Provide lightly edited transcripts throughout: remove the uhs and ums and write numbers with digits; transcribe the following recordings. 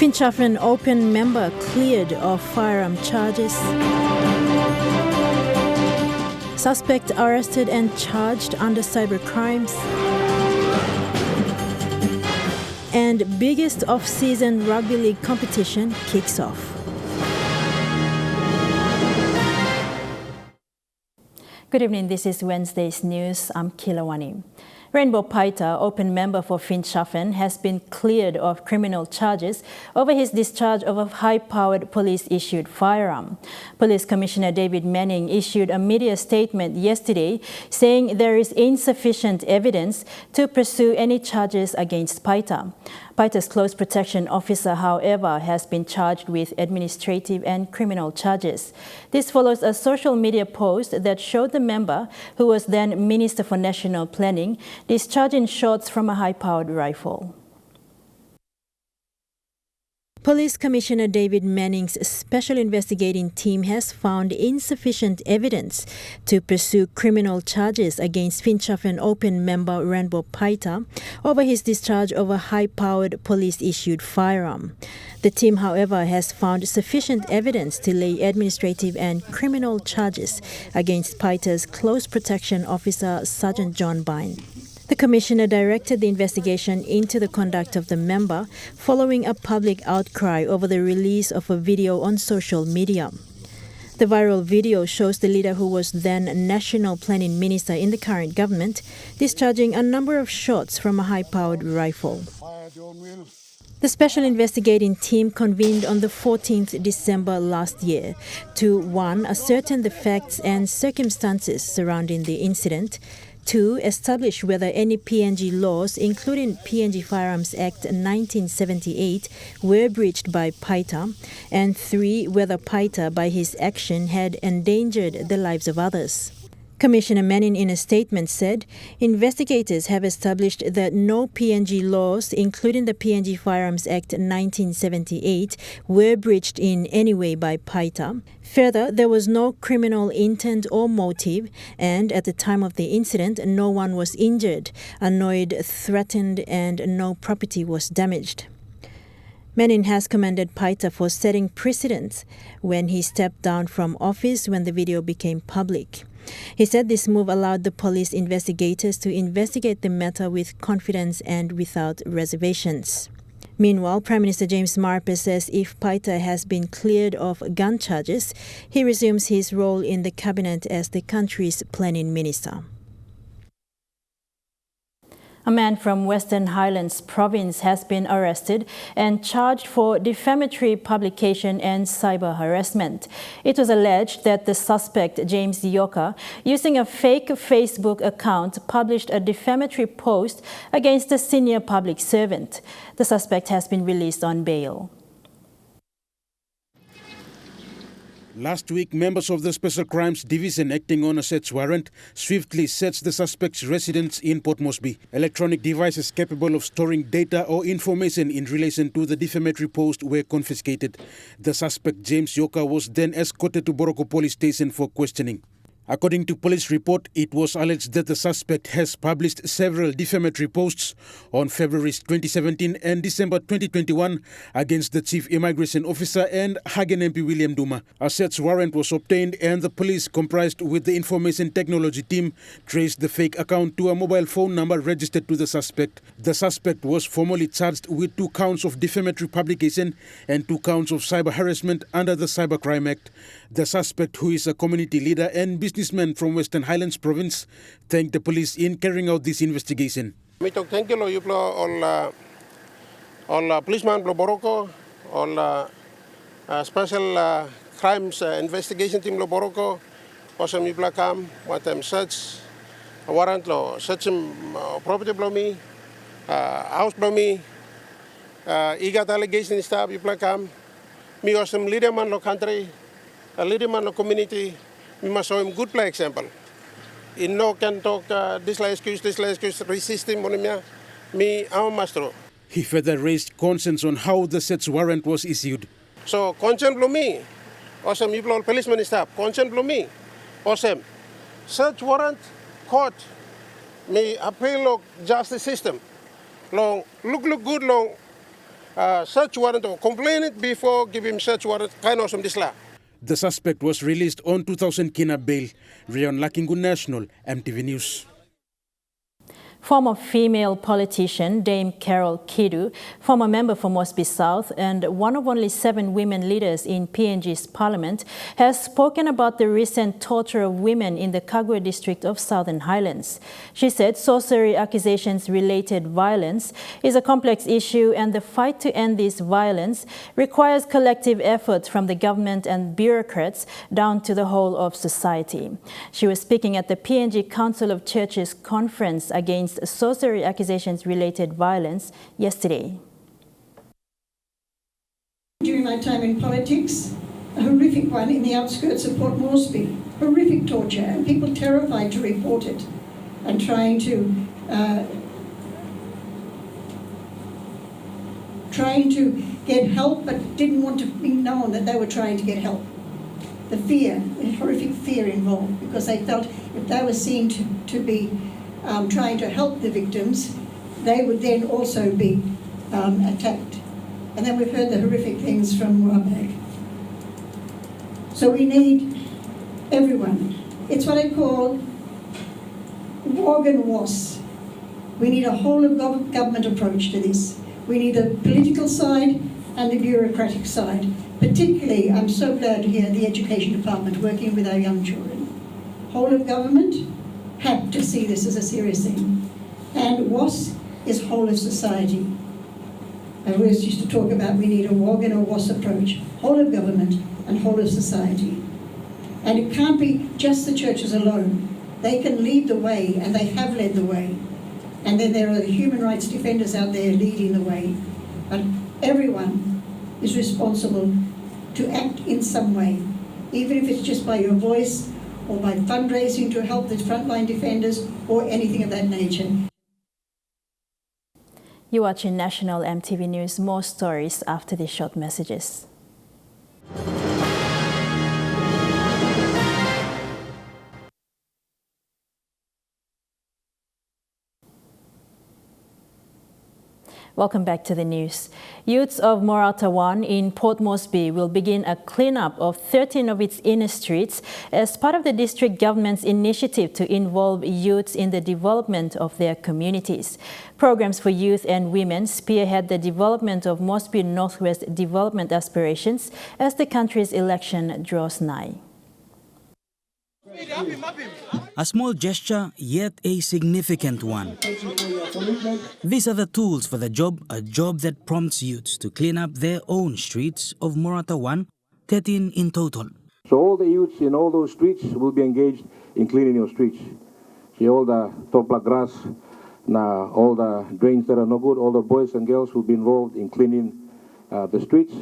Finschaffen Open member cleared of firearm charges. Suspect arrested and charged under cyber crimes. And biggest off-season rugby league competition kicks off. Good evening, this is Wednesday's news. I'm Kilawani. Rainbow Paita, Open member for Finschaffen, has been cleared of criminal charges over his discharge of a high-powered police-issued firearm. Police Commissioner David Manning issued a media statement yesterday saying there is insufficient evidence to pursue any charges against Paita. Paita's close protection officer, however, has been charged with administrative and criminal charges. This follows a social media post that showed the member, who was then Minister for National Planning, discharging shots from a high-powered rifle. Police Commissioner David Manning's special investigating team has found insufficient evidence to pursue criminal charges against Finschaffen Open member Rainbow Paita over his discharge of a high-powered police-issued firearm. The team, however, has found sufficient evidence to lay administrative and criminal charges against Paita's close protection officer, Sergeant John Bine. The Commissioner directed the investigation into the conduct of the member following a public outcry over the release of a video on social media. The viral video shows the leader, who was then National Planning Minister in the current government, discharging a number of shots from a high-powered rifle. The special investigating team convened on the 14th December last year to 1. Ascertain the facts and circumstances surrounding the incident, 2. Establish whether any PNG laws, including PNG Firearms Act 1978, were breached by Paita, and 3. Whether Paita, by his action, had endangered the lives of others. Commissioner Manning, in a statement, said investigators have established that no PNG laws, including the PNG Firearms Act 1978, were breached in any way by Paita. Further, there was no criminal intent or motive, and at the time of the incident, no one was injured, annoyed, threatened, and no property was damaged. Manning has commended Paita for setting precedents when he stepped down from office when the video became public. He said this move allowed the police investigators to investigate the matter with confidence and without reservations. Meanwhile, Prime Minister James Marape says if Paita has been cleared of gun charges, he resumes his role in the cabinet as the country's planning minister. A man from Western Highlands province has been arrested and charged for defamatory publication and cyber harassment. It was alleged that the suspect, James Yoka, using a fake Facebook account, published a defamatory post against a senior public servant. The suspect has been released on bail. Last week, members of the Special Crimes Division acting on a search warrant swiftly searched the suspect's residence in Port Moresby. Electronic devices capable of storing data or information in relation to the defamatory post were confiscated. The suspect, James Yoka, was then escorted to Boroko Police Station for questioning. According to police report, it was alleged that the suspect has published several defamatory posts on February 2017 and December 2021 against the Chief Immigration Officer and Hagen MP William Duma. A search warrant was obtained and the police, comprised with the Information Technology team, traced the fake account to a mobile phone number registered to the suspect. The suspect was formally charged with 2 counts of defamatory publication and 2 counts of cyber harassment under the Cybercrime Act. The suspect, who is a community leader and businessman from Western Highlands province, thanked the police in carrying out this investigation. Thank you all policemen from Boroko, all special crimes investigation team from Boroko, also me come what search warrant lo search property from me, house from me, got allegation staff you come, me also leader man lo country. A leader man of community, we must show him good play example. In no can talk this excuse, resist him on me, our master. He further raised concerns on how the search warrant was issued. So consent from me, awesome people policeman staff, consent from me, awesome. Search warrant, court, me appeal of justice system. Long look good long search warrant or complain it before giving search warrant kind of some disla. The suspect was released on 2,000 kina bail. Rion Lakingu National, MTV News. Former female politician Dame Carol Kidu, former member for Mosby South and one of only 7 women leaders in PNG's parliament, has spoken about the recent torture of women in the Kagwe district of Southern Highlands. She said sorcery accusations-related violence is a complex issue and the fight to end this violence requires collective effort from the government and bureaucrats down to the whole of society. She was speaking at the PNG Council of Churches conference against sorcery accusations-related violence yesterday. During my time in politics, a horrific one in the outskirts of Port Moresby, horrific torture, and people terrified to report it and trying to get help but didn't want to be known that they were trying to get help. The fear, the horrific fear involved, because they felt if they were seen to be trying to help the victims, they would then also be attacked. And then we've heard the horrific things from Wabag. So we need everyone. It's what I call WOG and WOS. We need a whole of government approach to this. We need the political side and the bureaucratic side. Particularly, I'm so glad to hear the Education Department working with our young children. Whole of government have to see this as a serious thing. And WOS is whole of society. I always used to talk about we need a WOG and a WOS approach, whole of government and whole of society. And it can't be just the churches alone. They can lead the way, and they have led the way. And then there are the human rights defenders out there leading the way. But everyone is responsible to act in some way, even if it's just by your voice, or by fundraising to help the frontline defenders, or anything of that nature. You're watching National MTV News. More stories after these short messages. Welcome back to the news. Youths of Morata 1 in Port Moresby will begin a cleanup of 13 of its inner streets as part of the district government's initiative to involve youths in the development of their communities. Programs for youth and women spearhead the development of Moresby Northwest development aspirations as the country's election draws nigh. A small gesture, yet a significant one. These are the tools for the job, a job that prompts youths to clean up their own streets of Morata 1, 13 in total. So all the youths in all those streets will be engaged in cleaning your streets. See all the topla grass, now all the drains that are no good, all the boys and girls will be involved in cleaning the streets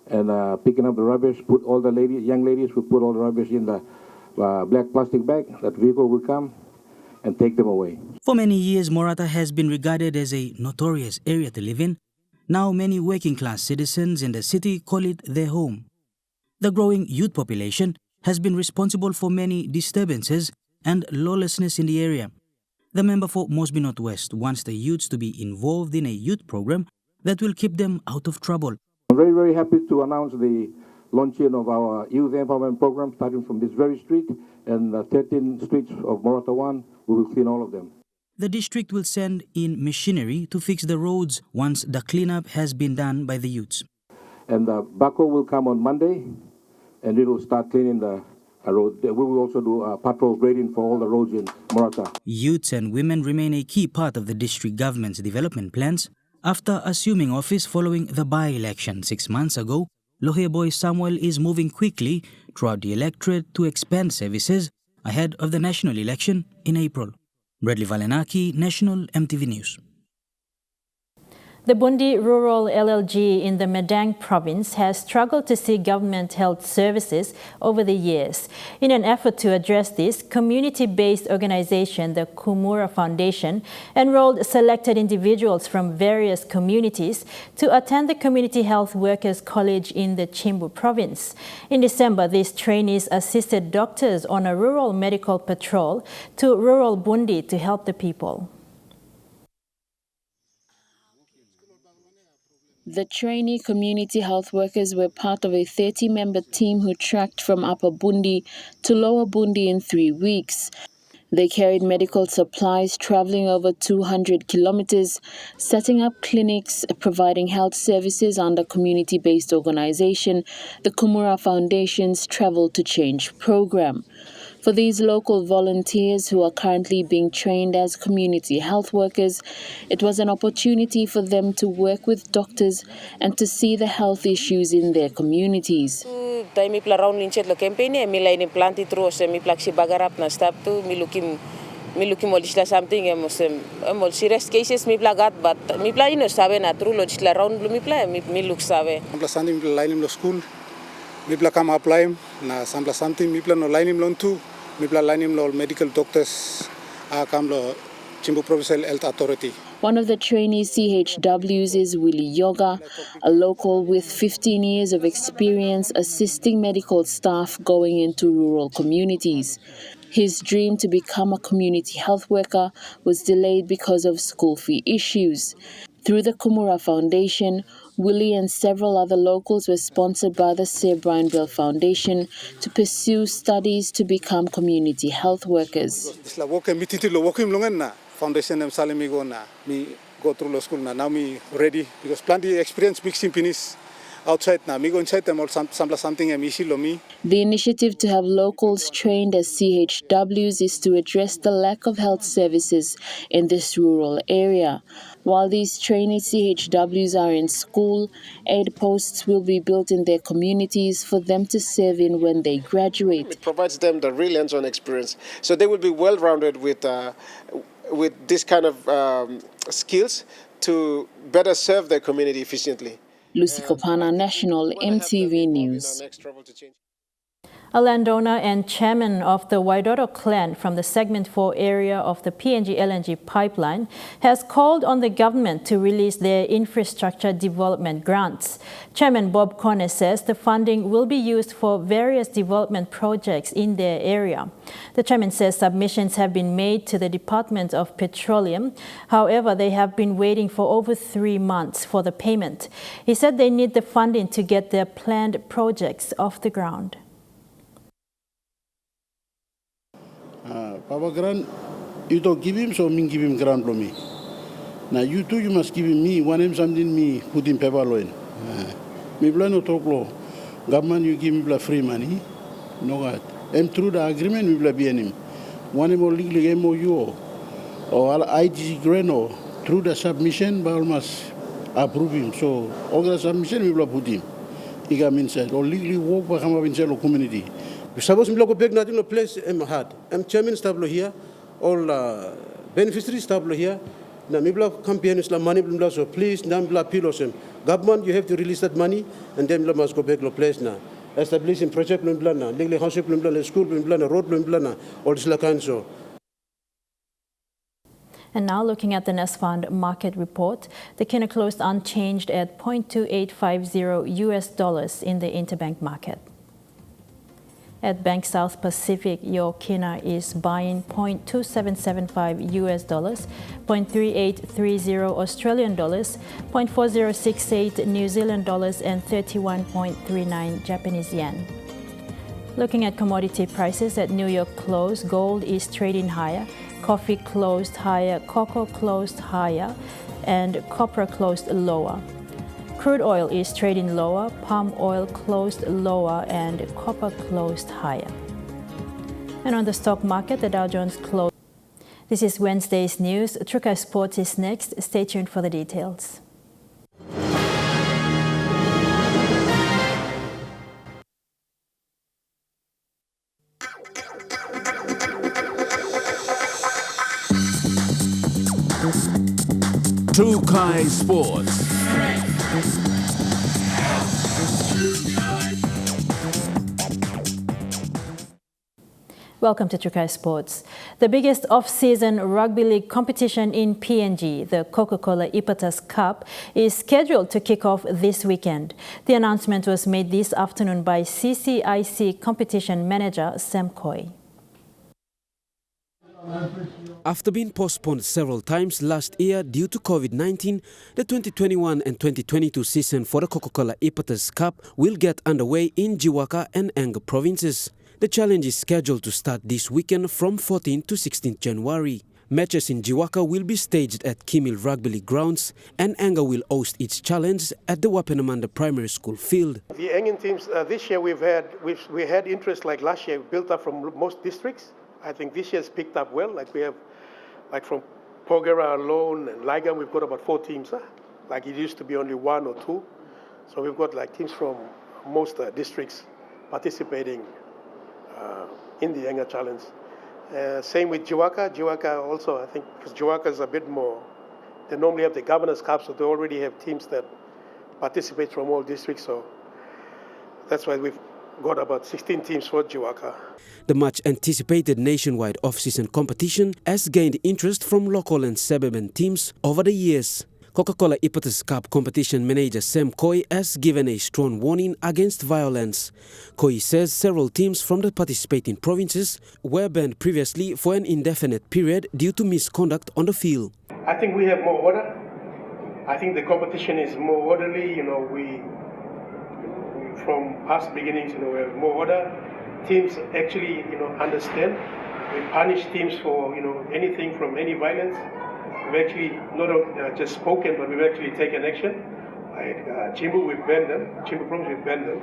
and picking up the rubbish. Put all the young ladies will put all the rubbish in the black plastic bag. That vehicle will come and take them away. For many years, Morata has been regarded as a notorious area to live in. Now many working-class citizens in the city call it their home. The growing youth population has been responsible for many disturbances and lawlessness in the area. The member for Moresby Northwest wants the youths to be involved in a youth program that will keep them out of trouble. I'm very, very happy to announce the launching of our youth empowerment program starting from this very street, and 13 streets of Morata 1, we will clean all of them. The district will send in machinery to fix the roads once the cleanup has been done by the youths. And the backhoe will come on Monday, and it will start cleaning the road. We will also do patrol grading for all the roads in Morata. Youths and women remain a key part of the district government's development plans. After assuming office following the by-election 6 months ago, Lohe Boy Samuel is moving quickly throughout the electorate to expand services ahead of the national election in April. Bradley Valenaki, National MTV News. The Bundi Rural LLG in the Medang province has struggled to see government health services over the years. In an effort to address this, community-based organization, the Kumura Foundation, enrolled selected individuals from various communities to attend the Community Health Workers College in the Chimbu province. In December, these trainees assisted doctors on a rural medical patrol to rural Bundi to help the people. The trainee community health workers were part of a 30-member team who tracked from Upper Bundi to Lower Bundi in 3 weeks. They carried medical supplies, traveling over 200 kilometers, setting up clinics, providing health services under community-based organization, the Kumura Foundation's Travel to Change program. For these local volunteers who are currently being trained as community health workers, it was an opportunity for them to work with doctors and to see the health issues in their communities. Mi pla round linchet lo campaign mi lain implanti terus mi plaksi bagarap na step tu mi lukim molisla something emol serious cases mi plagat but mi pla ino sabe na true logisla round mi pla mi look sabe. Sampla sanding lain lo school mi pla kam apply na sampla something mi pla no lain lo tu mi pla lain lo medical doctors kam lo Chimbu Provincial Health Authority. One of the trainee CHWs is Willie Yoga, a local with 15 years of experience assisting medical staff going into rural communities. His dream to become a community health worker was delayed because of school fee issues. Through the Kumura Foundation, Willie and several other locals were sponsored by the Sir Brian Bell Foundation to pursue studies to become community health workers. Foundation em salimi go na mi go through law school na now me ready because plenty experience mixing pinis outside na me go inside them or something em issue lo me. The initiative to have locals trained as CHWs is to address the lack of health services in this rural area. While these trainee CHWs are in school, aid posts will be built in their communities for them to serve in when they graduate. It provides them the real hands-on experience, so they will be well-rounded with this kind of skills to better serve their community efficiently. Lucy Kopana, National EMTV News. A landowner and chairman of the Waidodo clan from the Segment 4 area of the PNG LNG pipeline has called on the government to release their infrastructure development grants. Chairman Bob Conner says the funding will be used for various development projects in their area. The chairman says submissions have been made to the Department of Petroleum. However, they have been waiting for over 3 months for the payment. He said they need the funding to get their planned projects off the ground. Papa grant, you don't give him, so me give him grant for me. Now you too, you must give him me. One him something me put in paper loan. Me plan no talk law. Government you give me free money. No God. And through the agreement we be him. One him legally MOU or IGC grant or through the submission, but must approve him. So all the submission we will put him. He come inside or legally work for come up inside the community. Suppose me logo big nothing no place hard. Chairman stablo here, all beneficiaries stablo here. Na me block campaigns la money bla so please nam bla pilosem. Government you have to release that money and then must go back to place na. Establishing project bla na, legally house bla school bla na, road bla na, all this la kanso. And now looking at the Nest Fund market report, the Kina closed unchanged at $0.2850 in the interbank market. At Bank South Pacific, your Kina is buying $0.2775 $0.3830 Australian dollars, $0.4068 New Zealand dollars, and 31.39 Japanese yen. Looking at commodity prices at New York close, gold is trading higher, coffee closed higher, cocoa closed higher, and copper closed lower. Crude oil is trading lower, palm oil closed lower, and copper closed higher. And on the stock market, the Dow Jones closed. This is Wednesday's news. Trukai Sports is next. Stay tuned for the details. Trukai Sports. Welcome to Trukai Sports. The biggest off-season rugby league competition in PNG, the Coca-Cola Ipath Cup, is scheduled to kick off this weekend. The announcement was made this afternoon by CCIC competition manager Sam Coy. After being postponed several times last year due to COVID-19, the 2021 and 2022 season for the Coca-Cola Ipath Cup will get underway in Jiwaka and Enga provinces. The challenge is scheduled to start this weekend from 14 to 16 January. Matches in Jiwaka will be staged at Kimil Rugby League grounds, and Enga will host its challenge at the Wapenamanda Primary School field. The Engan teams this year we had interest like last year built up from most districts. I think this year's picked up well. Like we have, like from Porgera alone and Ligam, we've got about 4 teams. Like it used to be only 1 or 2. So we've got like teams from most districts participating in the Enga Challenge. Same with Jiwaka. Jiwaka also, I think, because Jiwaka is a bit more, they normally have the Governor's Cup, so they already have teams that participate from all districts. So that's why we've got about 16 teams for Jiwaka. The much anticipated nationwide off-season competition has gained interest from local and suburban teams over the years. Coca-Cola Ipath Cup competition manager Sam Koi has given a strong warning against violence. Koi says several teams from the participating provinces were banned previously for an indefinite period due to misconduct on the field. I think we have more order. I think the competition is more orderly. We from past beginnings, we have more order. Teams actually, understand. We punish teams for, anything from any violence. We've actually not just spoken, but we've actually taken action. Like Chimbu, we've banned them. Chimbu province, we've banned them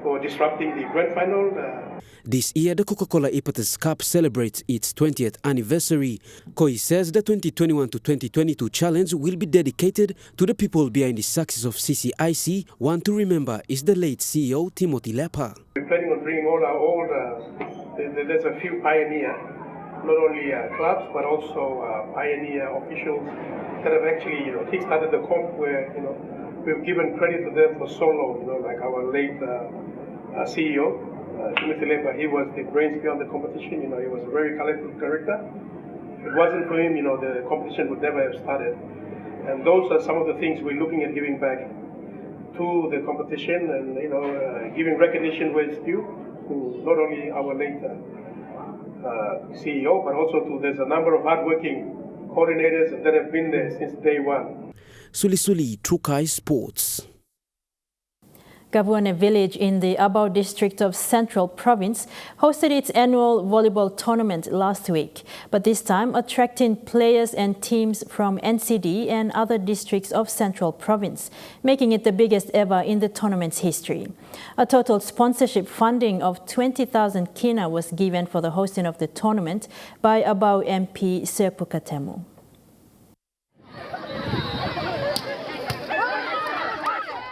for disrupting the grand final. This year, the Coca-Cola Ipath Cup celebrates its 20th anniversary. Koi says the 2021 to 2022 challenge will be dedicated to the people behind the success of CCIC. One to remember is the late CEO Timothy Lepa. We're planning on bringing all our old, there's a few pioneer, not only clubs, but also pioneer officials that have actually, kick-started the comp where, we've given credit to them for so long, like our late CEO, Timothy Lepa. He was the brains behind the competition, he was a very colorful character. If it wasn't for him, the competition would never have started. And those are some of the things we're looking at giving back to the competition and, giving recognition where it's due to not only our late CEO, but also there's a number of hardworking coordinators that have been there since day one. Suli Trukai Sports. Gabuane village in the Abau district of Central Province hosted its annual volleyball tournament last week, but this time attracting players and teams from NCD and other districts of Central Province, making it the biggest ever in the tournament's history. A total sponsorship funding of 20,000 kina was given for the hosting of the tournament by Abau MP Serpukatemu.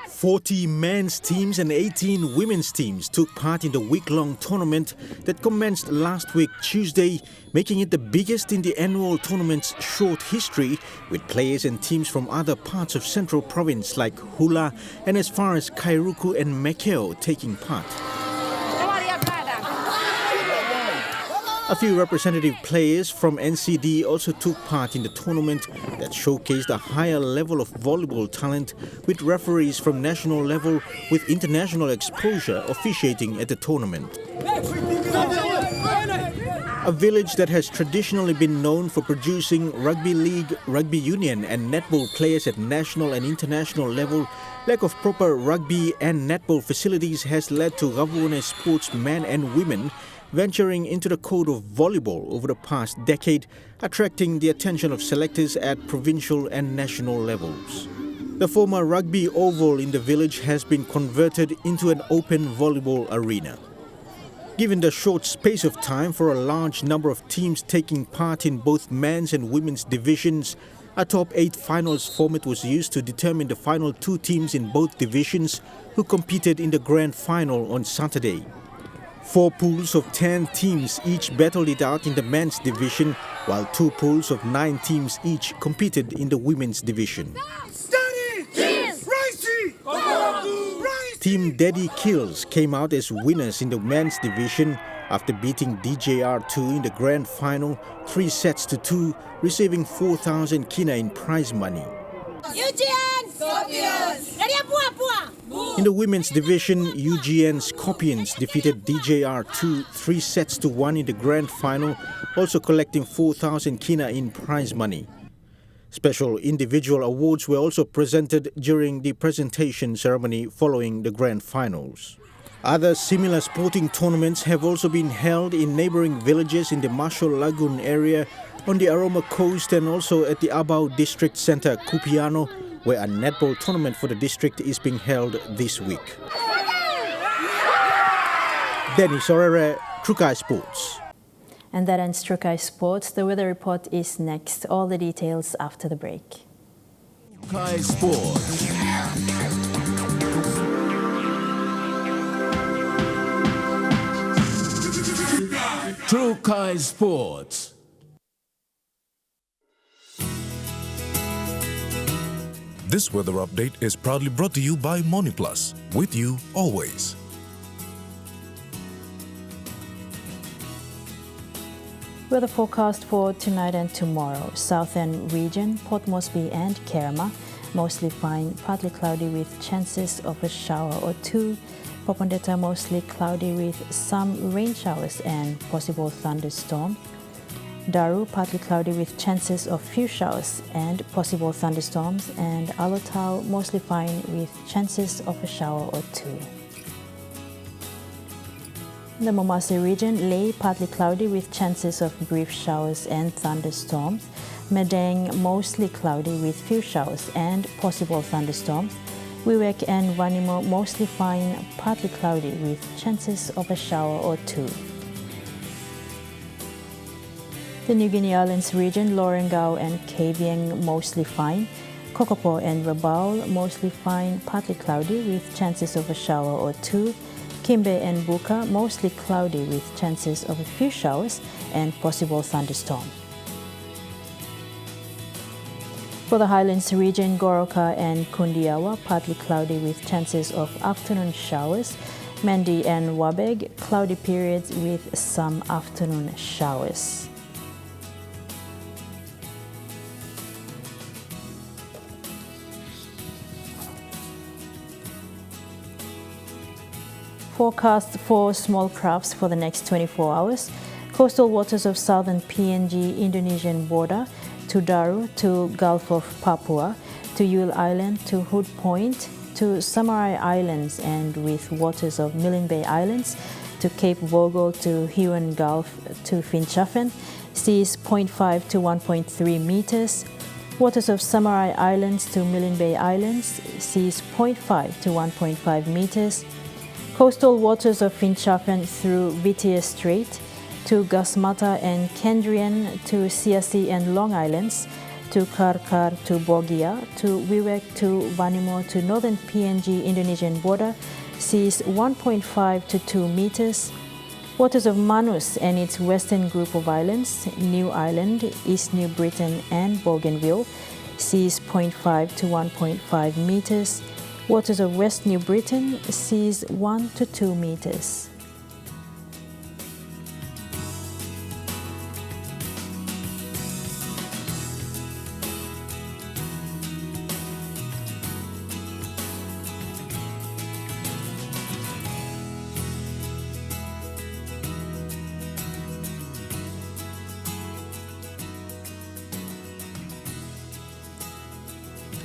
40 men's teams and 18 women's teams took part in the week-long tournament that commenced last week Tuesday, making it the biggest in the annual tournament's short history, with players and teams from other parts of Central Province like Hula and as far as Kairuku and Mekeo taking part. A few representative players from NCD also took part in the tournament that showcased a higher level of volleyball talent, with referees from national level with international exposure officiating at the tournament. A village that has traditionally been known for producing rugby league, rugby union and netball players at national and international level, lack of proper rugby and netball facilities has led to Gabuane sports men and women venturing into the code of volleyball over the past decade, attracting the attention of selectors at provincial and national levels. The former rugby oval in the village has been converted into an open volleyball arena. Given the short space of time for a large number of teams taking part in both men's and women's divisions, a top 8 finals format was used to determine the final 2 teams in both divisions who competed in the grand final on Saturday. 4 pools of 10 teams each battled it out in the men's division, while 2 pools of 9 teams each competed in the women's division. Team Daddy Kills came out as winners in the men's division after beating DJR2 in the grand final 3 sets to 2, receiving 4,000 kina in prize money. In the women's division, UGN Scorpions defeated DJR 3 sets to 1 in the grand final, also collecting 4,000 kina in prize money. Special individual awards were also presented during the presentation ceremony following the grand finals. Other similar sporting tournaments have also been held in neighboring villages in the Marshall Lagoon area, on the Aroma Coast, and also at the Abau District Centre, Kupiano, where a netball tournament for the district is being held this week. Dennis Orere, Trukai Sports. And that ends Trukai Sports. The weather report is next. All the details after the break. Trukai Sports. Trukai Sports. This weather update is proudly brought to you by MoniPlus, with you always. Weather forecast for tonight and tomorrow. Southern region, Port Moresby and Kerama, mostly fine, partly cloudy with chances of a shower or two. Popondetta, mostly cloudy with some rain showers and possible thunderstorm. Daru, partly cloudy with chances of few showers and possible thunderstorms. And Alotau, mostly fine with chances of a shower or two. The Momase region, Leh, partly cloudy with chances of brief showers and thunderstorms. Madang, mostly cloudy with few showers and possible thunderstorms. Wewak and Vanimo, mostly fine, partly cloudy with chances of a shower or two. The New Guinea Islands region, Lorengau and Kavieng, mostly fine. Kokopo and Rabaul, mostly fine, partly cloudy with chances of a shower or two. Kimbe and Buka, mostly cloudy with chances of a few showers and possible thunderstorm. For the Highlands region, Goroka and Kundiawa, partly cloudy with chances of afternoon showers. Mandi and Wabeg, cloudy periods with some afternoon showers. Forecast for small crafts for the next 24 hours. Coastal waters of southern PNG Indonesian border, to Daru, to Gulf of Papua, to Yule Island, to Hood Point, to Samarai Islands, and with waters of Milne Bay Islands, to Cape Vogel, to Huon Gulf, to Finschaffen, seas 0.5 to 1.3 meters. Waters of Samarai Islands to Milne Bay Islands, seas 0.5 to 1.5 meters. Coastal waters of Finschaffen through Vitia Strait, to Gasmata and Kendrian, to Siasi and Long Islands, to Karkar, to Bogia, to Wewak, to Vanimo, to northern PNG Indonesian border, seas 1.5 to 2 meters. Waters of Manus and its western group of islands, New Ireland, East New Britain and Bougainville, seas 0.5 to 1.5 meters. Waters of West New Britain, seas 1 to 2 meters.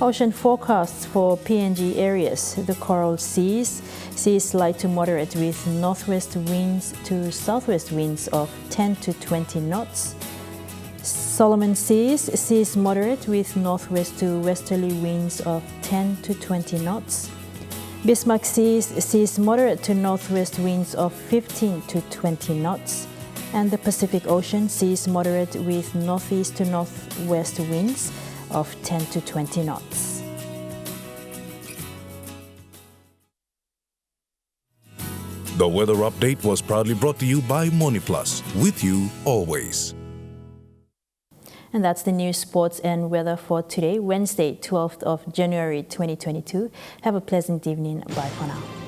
Ocean forecasts for PNG areas. The Coral Seas, seas light to moderate with northwest winds to southwest winds of 10 to 20 knots. Solomon Seas, seas moderate with northwest to westerly winds of 10 to 20 knots. Bismarck Seas, seas moderate to northwest winds of 15 to 20 knots. And the Pacific Ocean, seas moderate with northeast to northwest winds of 10 to 20 knots. The weather update was proudly brought to you by MoniPlus, with you always. And that's the news, sports and weather for today, Wednesday, 12th of January 2022. Have a pleasant evening. Bye for now.